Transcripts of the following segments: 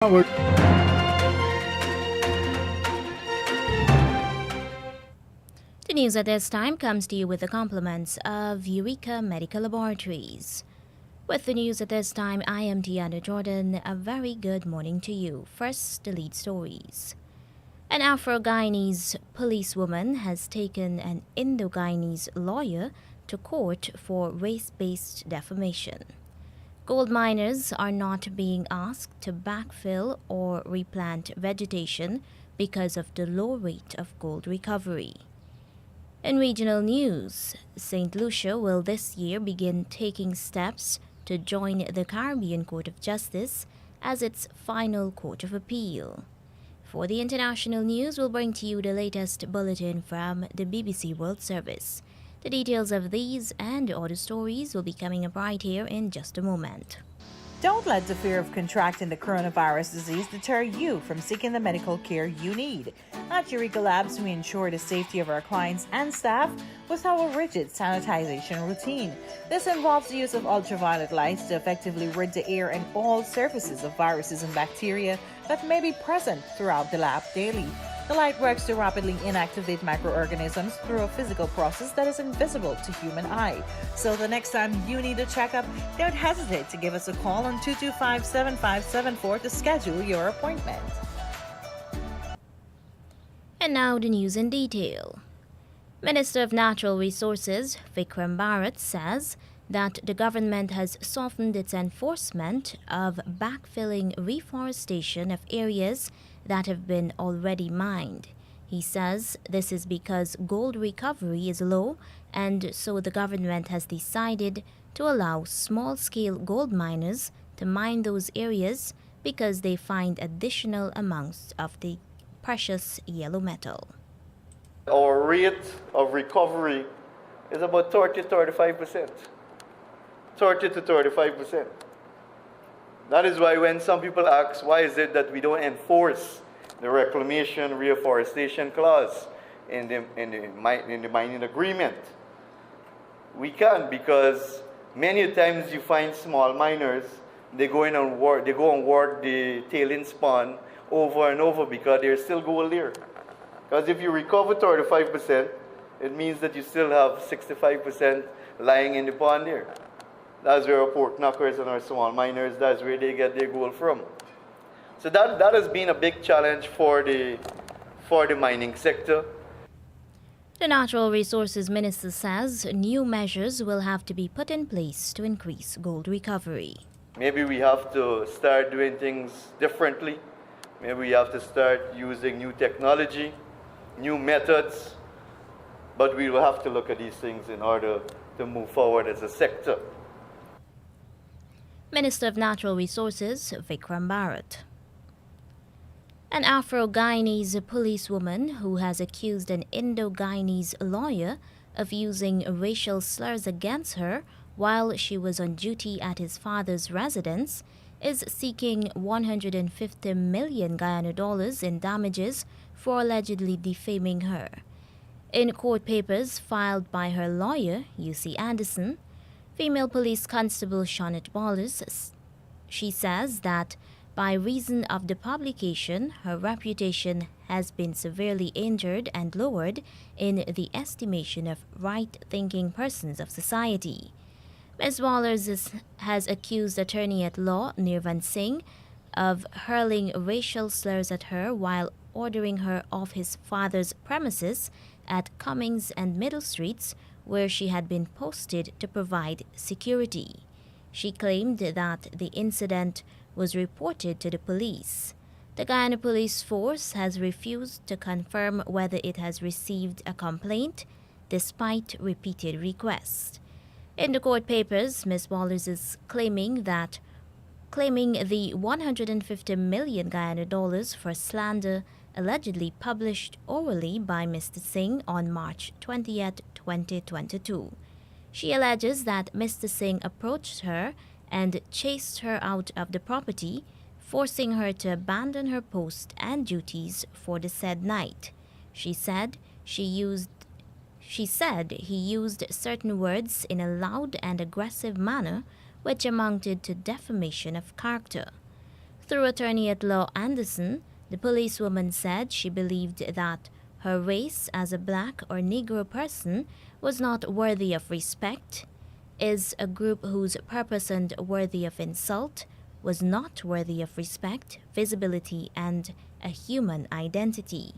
The news at this time comes to you with the compliments of Eureka Medical Laboratories. With the news at this time, I am Deanna Jordan. A very good morning to you. First, the lead stories. An Afro-Guyanese policewoman has taken an Indo-Guyanese lawyer to court for race-based defamation. Gold miners are not being asked to backfill or replant vegetation because of the low rate of gold recovery. In regional news, St. Lucia will this year begin taking steps to join the Caribbean Court of Justice as its final court of appeal. For the international news, we'll bring to you the latest bulletin from the BBC World Service. The details of these and other stories will be coming up right here in just a moment. Don't let the fear of contracting the coronavirus disease deter you from seeking the medical care you need. At Eureka Labs, we ensure the safety of our clients and staff with our rigid sanitization routine. This involves the use of ultraviolet lights to effectively rid the air and all surfaces of viruses and bacteria that may be present throughout the lab daily. The light works to rapidly inactivate microorganisms through a physical process that is invisible to human eye. So the next time you need a checkup, don't hesitate to give us a call on 225-7574 to schedule your appointment. And now the news in detail. Minister of Natural Resources Vikram Bharat says that the government has softened its enforcement of backfilling reforestation of areas that have been already mined. He says this is because gold recovery is low, and so the government has decided to allow small-scale gold miners to mine those areas because they find additional amounts of the precious yellow metal. Our rate of recovery is about 30-35%. 30 to 35%. That is why when some people ask, why is it that we don't enforce the reclamation reforestation clause in the mining agreement? We can't, because many times you find small miners, they go and work the tailings pond over and over because there's still gold there. Because if you recover 35%, it means that you still have 65% lying in the pond there. That's where our pork knockers and our small miners, that's where they get their gold from. So that has been a big challenge for the mining sector. The Natural Resources Minister says new measures will have to be put in place to increase gold recovery. Maybe we have to start doing things differently. Maybe we have to start using new technology, new methods. But we will have to look at these things in order to move forward as a sector. Minister of Natural Resources Vikram Bharat. An Afro-Guyanese policewoman who has accused an Indo-Guyanese lawyer of using racial slurs against her while she was on duty at his father's residence is seeking 150 million Guyana dollars in damages for allegedly defaming her. In court papers filed by her lawyer, UC Anderson, female police constable Shawnette Wallace, she says that by reason of the publication, her reputation has been severely injured and lowered in the estimation of right-thinking persons of society. Ms. Wallace has accused attorney-at-law Nirvan Singh of hurling racial slurs at her while ordering her off his father's premises at Cummings and Middle Streets, where she had been posted to provide security. She claimed that the incident was reported to the police. The Guyana Police Force has refused to confirm whether it has received a complaint, despite repeated requests. In the court papers, Ms. Wallace is claiming the 150 million Guyana dollars for slander allegedly published orally by Mr. Singh on March 20th, 2022. She alleges that Mr. Singh approached her and chased her out of the property, forcing her to abandon her post and duties for the said night. She said he used certain words in a loud and aggressive manner which amounted to defamation of character. Through attorney-at-law Anderson, the policewoman said she believed that her race as a black or Negro person was not worthy of respect, is a group whose purpose and worthy of insult, was not worthy of respect, visibility, and a human identity.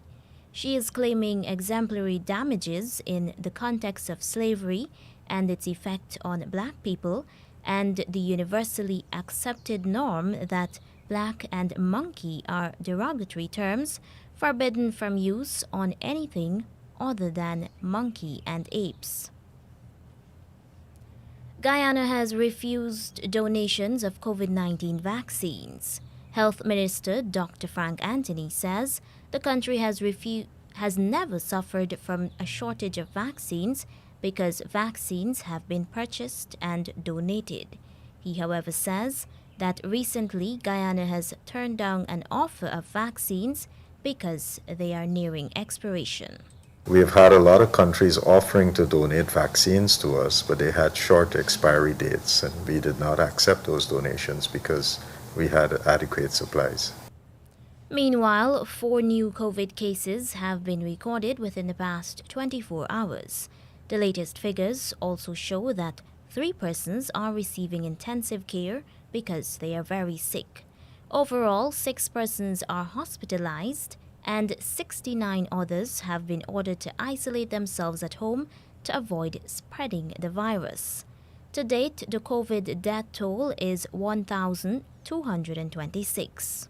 She is claiming exemplary damages in the context of slavery and its effect on black people, and the universally accepted norm that black and monkey are derogatory terms forbidden from use on anything other than monkey and apes. Guyana has refused donations of COVID-19 vaccines. Health Minister Dr. Frank Anthony says the country has never suffered from a shortage of vaccines because vaccines have been purchased and donated. He, however, says that recently Guyana has turned down an offer of vaccines because they are nearing expiration. We have had a lot of countries offering to donate vaccines to us, but they had short expiry dates, and we did not accept those donations because we had adequate supplies. Meanwhile, 4 new COVID cases have been recorded within the past 24 hours. The latest figures also show that 3 persons are receiving intensive care because they are very sick. Overall, 6 persons are hospitalized and 69 others have been ordered to isolate themselves at home to avoid spreading the virus. To date, the COVID death toll is 1,226.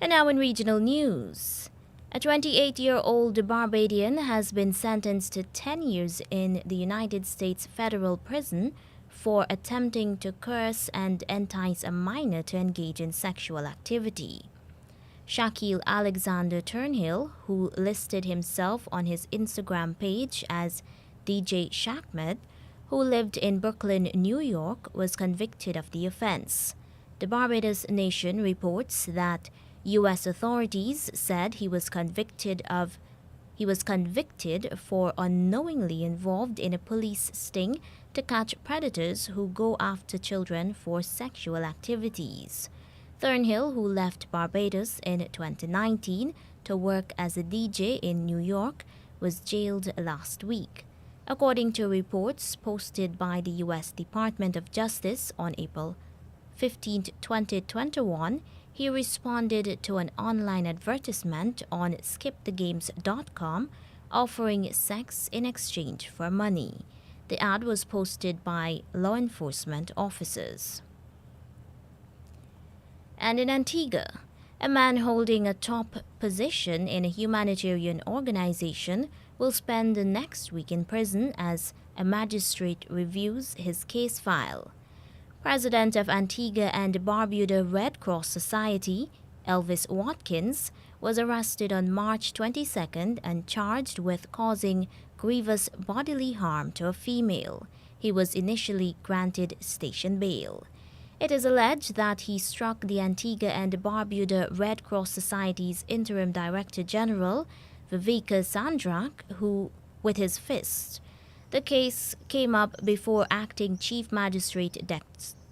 And now in regional news. A 28-year-old Barbadian has been sentenced to 10 years in the United States federal prison for attempting to coerce and entice a minor to engage in sexual activity. Shaquille Alexander Turnhill, who listed himself on his Instagram page as DJ Shakmed, who lived in Brooklyn, New York, was convicted of the offense. The Barbados Nation reports that U.S. authorities said he was convicted for unknowingly involved in a police sting to catch predators who go after children for sexual activities. Thornhill, who left Barbados in 2019 to work as a DJ in New York, was jailed last week. According to reports posted by the U.S. Department of Justice on April 15, 2021, he responded to an online advertisement on skipthegames.com offering sex in exchange for money. The ad was posted by law enforcement officers. And in Antigua, a man holding a top position in a humanitarian organization will spend the next week in prison as a magistrate reviews his case file. President of Antigua and Barbuda Red Cross Society, Elvis Watkins, was arrested on March 22nd and charged with causing grievous bodily harm to a female. He was initially granted station bail. It is alleged that he struck the Antigua and Barbuda Red Cross Society's interim Director General, Viveka Sandrak, with his fist. The case came up before acting Chief Magistrate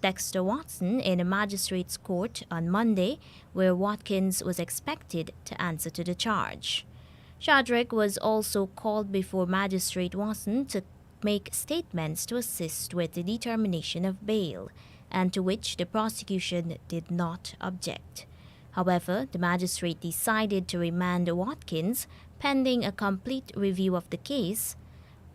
Dexter Watson in a magistrate's court on Monday, where Watkins was expected to answer to the charge. Shadrack was also called before Magistrate Watson to make statements to assist with the determination of bail, and to which the prosecution did not object. However, the magistrate decided to remand Watkins pending a complete review of the case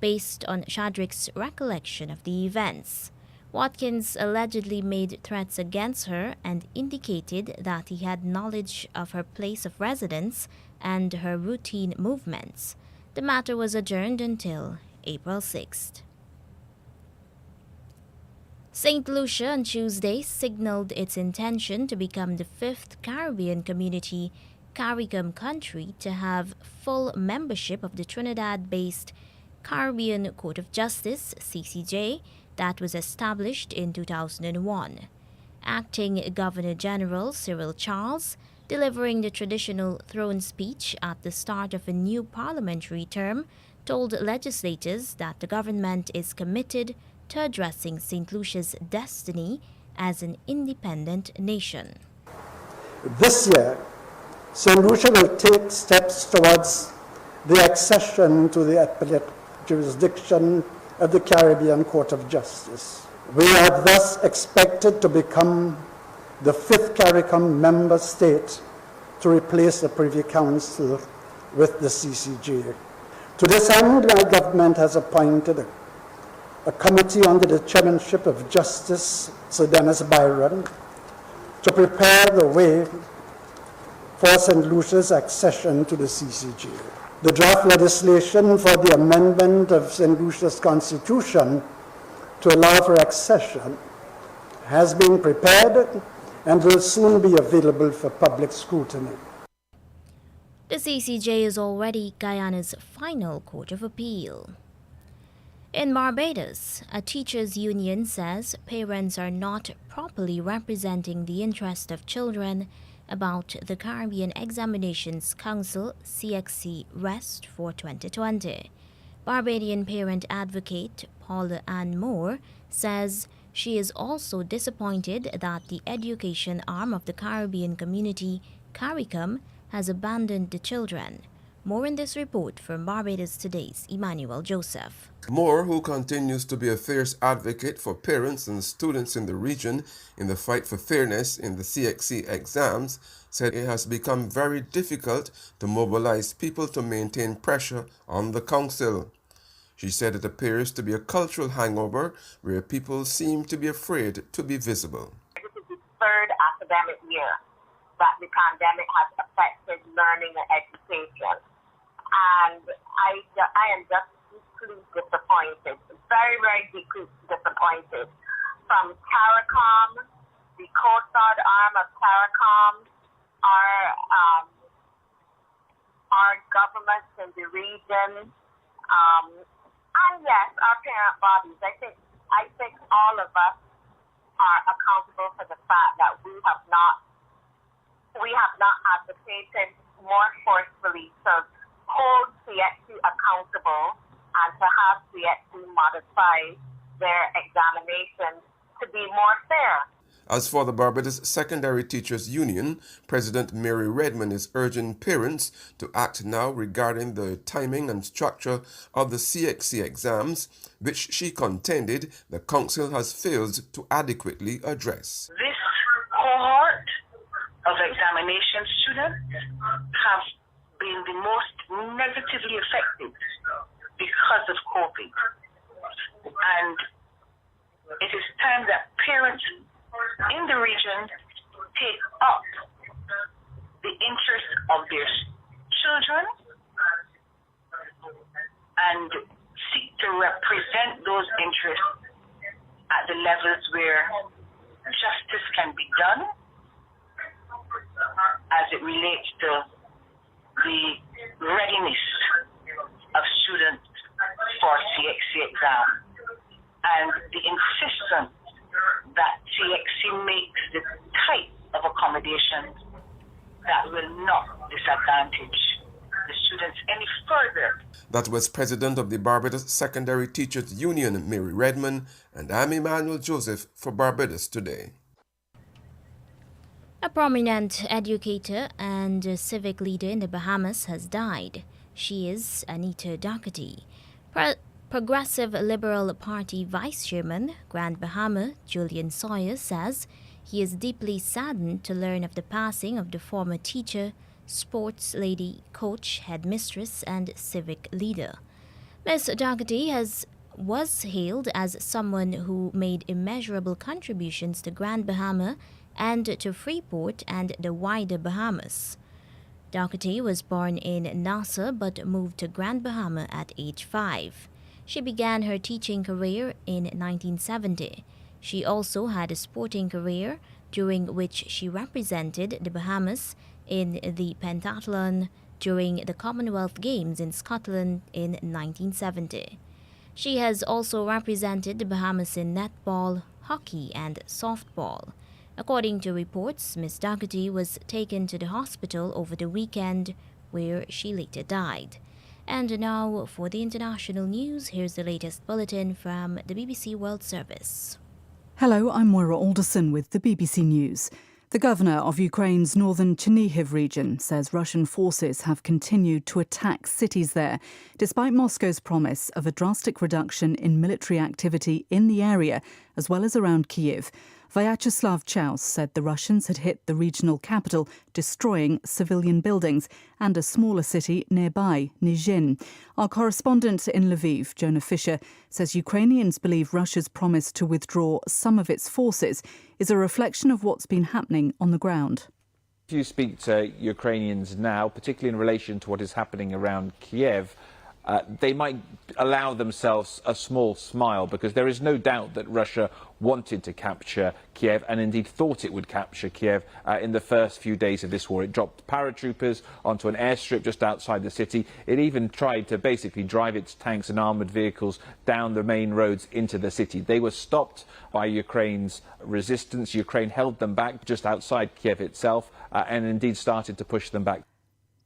based on Shadrack's recollection of the events. Watkins allegedly made threats against her and indicated that he had knowledge of her place of residence and her routine movements. The matter was adjourned until April 6th. St. Lucia on Tuesday signaled its intention to become the 5th Caribbean community CARICOM country to have full membership of the Trinidad-based Caribbean Court of Justice, CCJ, that was established in 2001. Acting Governor General Cyril Charles, delivering the traditional throne speech at the start of a new parliamentary term, told legislators that the government is committed to addressing St. Lucia's destiny as an independent nation. This year, St. Lucia will take steps towards the accession to the appellate jurisdiction of the Caribbean Court of Justice. We are thus expected to become the 5th CARICOM member state to replace the Privy Council with the CCJ. To this end, my government has appointed a committee under the chairmanship of Justice Sir Dennis Byron to prepare the way for St. Lucia's accession to the CCJ. The draft legislation for the amendment of St. Lucia's Constitution to allow for accession has been prepared and will soon be available for public scrutiny. The CCJ is already Guyana's final court of appeal. In Barbados, a teachers' union says parents are not properly representing the interest of children about the Caribbean Examinations Council CXC rest for 2020. Barbadian parent advocate Paula Ann Moore says she is also disappointed that the education arm of the Caribbean community, CARICOM, has abandoned the children. More in this report from Barbados Today's Emmanuel Joseph. Moore, who continues to be a fierce advocate for parents and students in the region in the fight for fairness in the CXC exams, said it has become very difficult to mobilize people to maintain pressure on the council. She said it appears to be a cultural hangover where people seem to be afraid to be visible. This is the third academic year that the pandemic has affected learning and education. And I am just deeply disappointed, very, very deeply disappointed. From CARICOM, the Coast Guard arm of CARICOM, our governments in the region, and yes, our parent bodies. I think all of us are accountable for the fact that we have not advocated more forcefully to hold CXC accountable and to have CXC modify their examinations to be more fair. As for the Barbados Secondary Teachers Union, President Mary Redmond is urging parents to act now regarding the timing and structure of the CXC exams, which she contended the council has failed to adequately address. This cohort of examination students have been the most negatively affected because of COVID. And it is time that parents in the region take up the interests of their children and seek to represent those interests at the levels where justice can be done as it relates to the readiness of students for CXC exam and the insistence that CXC makes the type of accommodation that will not disadvantage the students any further. That was President of the Barbados Secondary Teachers Union, Mary Redmond, and I'm Emmanuel Joseph for Barbados Today. A prominent educator and civic leader in the Bahamas has died. She is Anita Doherty. Progressive Liberal Party Vice Chairman, Grand Bahama Julian Sawyer, says he is deeply saddened to learn of the passing of the former teacher, sports lady, coach, headmistress, and civic leader. Ms. Doherty was hailed as someone who made immeasurable contributions to Grand Bahama and to Freeport and the wider Bahamas. Doherty was born in Nassau but moved to Grand Bahama at age 5. She began her teaching career in 1970. She also had a sporting career during which she represented the Bahamas in the pentathlon during the Commonwealth Games in Scotland in 1970. She has also represented the Bahamas in netball, hockey, and softball. According to reports, Ms. Doherty was taken to the hospital over the weekend, where she later died. And now for the international news, here's the latest bulletin from the BBC World Service. Hello, I'm Moira Alderson with the BBC News. The governor of Ukraine's northern Chernihiv region says Russian forces have continued to attack cities there, despite Moscow's promise of a drastic reduction in military activity in the area, as well as around Kyiv. Vyacheslav Chaus said the Russians had hit the regional capital, destroying civilian buildings, and a smaller city nearby, Nizhin. Our correspondent in Lviv, Jonah Fisher, says Ukrainians believe Russia's promise to withdraw some of its forces is a reflection of what's been happening on the ground. If you speak to Ukrainians now, particularly in relation to what is happening around Kiev, they might allow themselves a small smile, because there is no doubt that Russia wanted to capture Kiev and indeed thought it would capture Kiev in the first few days of this war. It dropped paratroopers onto an airstrip just outside the city. It even tried to basically drive its tanks and armoured vehicles down the main roads into the city. They were stopped by Ukraine's resistance. Ukraine held them back just outside Kiev itself and indeed started to push them back.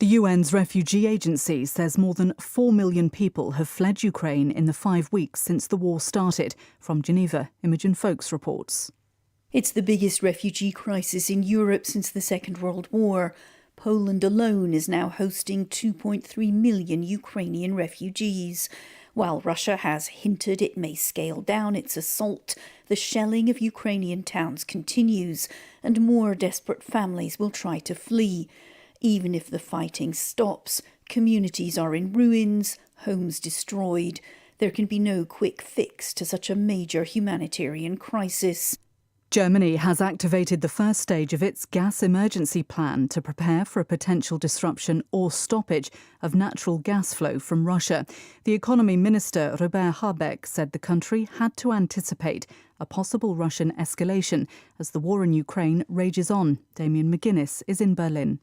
The UN's refugee agency says more than 4 million people have fled Ukraine in the 5 weeks since the war started. From Geneva, Imogen Folks reports. It's the biggest refugee crisis in Europe since the Second World War. Poland alone is now hosting 2.3 million Ukrainian refugees. While Russia has hinted it may scale down its assault, the shelling of Ukrainian towns continues, and more desperate families will try to flee. Even if the fighting stops, communities are in ruins, homes destroyed. There can be no quick fix to such a major humanitarian crisis. Germany has activated the first stage of its gas emergency plan to prepare for a potential disruption or stoppage of natural gas flow from Russia. The economy minister, Robert Habeck, said the country had to anticipate a possible Russian escalation as the war in Ukraine rages on. Damien McGuinness is in Berlin.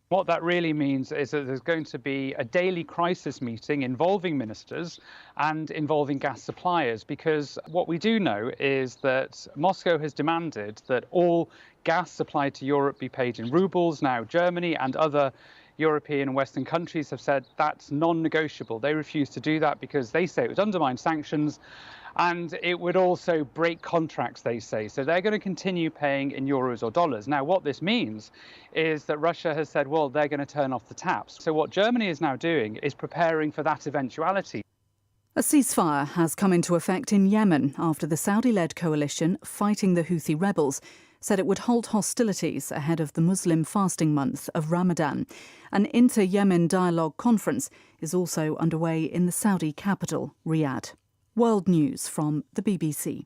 What that really means is that there's going to be a daily crisis meeting involving ministers and involving gas suppliers, because what we do know is that Moscow has demanded that all gas supplied to Europe be paid in rubles. Now, Germany and other European and Western countries have said that's non-negotiable. They refuse to do that because they say it would undermine sanctions and it would also break contracts, they say. So they're going to continue paying in euros or dollars. Now, what this means is that Russia has said, well, they're going to turn off the taps. So what Germany is now doing is preparing for that eventuality. A ceasefire has come into effect in Yemen after the Saudi-led coalition fighting the Houthi rebels said it would halt hostilities ahead of the Muslim fasting month of Ramadan. An inter-Yemen dialogue conference is also underway in the Saudi capital, Riyadh. World News from the BBC.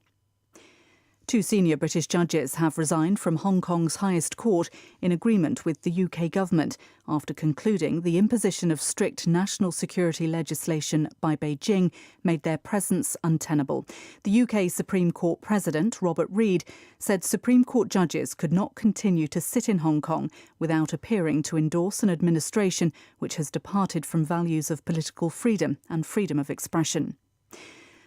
2 senior British judges have resigned from Hong Kong's highest court in agreement with the UK government after concluding the imposition of strict national security legislation by Beijing made their presence untenable. The UK Supreme Court President, Robert Reid, said Supreme Court judges could not continue to sit in Hong Kong without appearing to endorse an administration which has departed from values of political freedom and freedom of expression.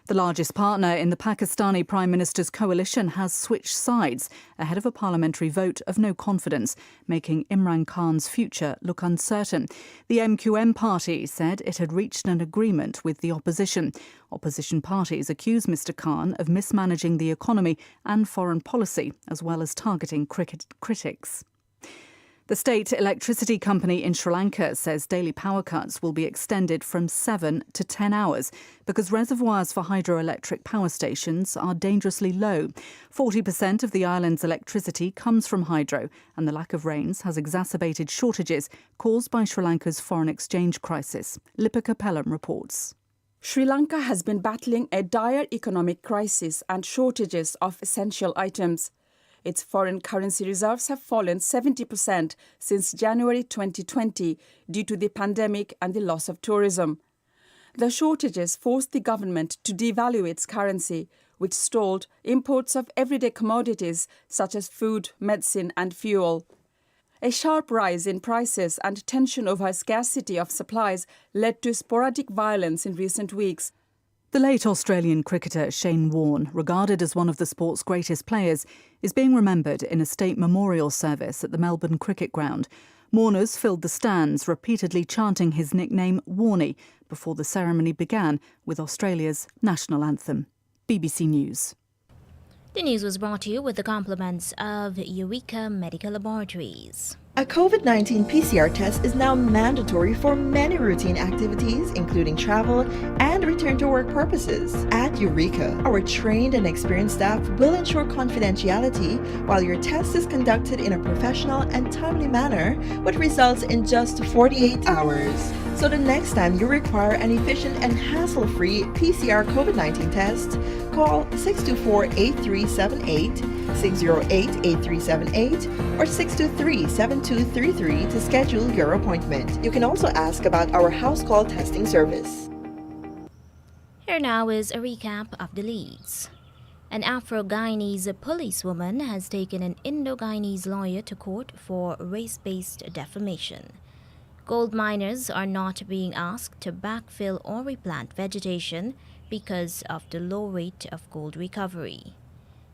The largest partner in the Pakistani Prime Minister's coalition has switched sides ahead of a parliamentary vote of no confidence, making Imran Khan's future look uncertain. The MQM party said it had reached an agreement with the opposition. Opposition parties accuse Mr Khan of mismanaging the economy and foreign policy, as well as targeting critics. The state electricity company in Sri Lanka says daily power cuts will be extended from 7 to 10 hours because reservoirs for hydroelectric power stations are dangerously low. 40% of the island's electricity comes from hydro, and the lack of rains has exacerbated shortages caused by Sri Lanka's foreign exchange crisis. Lipika Pelham reports. Sri Lanka has been battling a dire economic crisis and shortages of essential items. Its foreign currency reserves have fallen 70% since January 2020 due to the pandemic and the loss of tourism. The shortages forced the government to devalue its currency, which stalled imports of everyday commodities such as food, medicine and fuel. A sharp rise in prices and tension over scarcity of supplies led to sporadic violence in recent weeks. The late Australian cricketer Shane Warne, regarded as one of the sport's greatest players, is being remembered in a state memorial service at the Melbourne Cricket Ground. Mourners filled the stands, repeatedly chanting his nickname Warnie before the ceremony began with Australia's national anthem. BBC News. The news was brought to you with the compliments of Eureka Medical Laboratories. A COVID-19 PCR test is now mandatory for many routine activities, including travel and return to work purposes. At Eureka, our trained and experienced staff will ensure confidentiality while your test is conducted in a professional and timely manner with results in just 48 hours. So the next time you require an efficient and hassle-free PCR COVID-19 test, call 624-8378, 608-8378, or 623-7233 to schedule your appointment. You can also ask about our house call testing service. Here now is a recap of the leads. An Afro-Guyanese policewoman has taken an Indo-Guyanese lawyer to court for race-based defamation. Gold miners are not being asked to backfill or replant vegetation because of the low rate of gold recovery.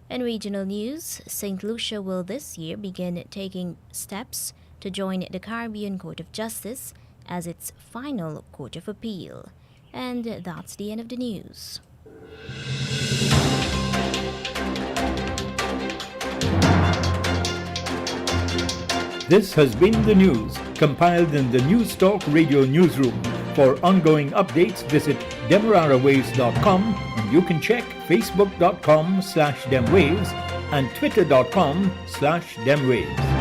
In regional news, St. Lucia will this year begin taking steps to join the Caribbean Court of Justice as its final court of appeal. And that's the end of the news. This has been the news, compiled in the News Talk Radio newsroom. For ongoing updates, visit demerarawaves.com, and you can check facebook.com/demwaves and twitter.com/demwaves.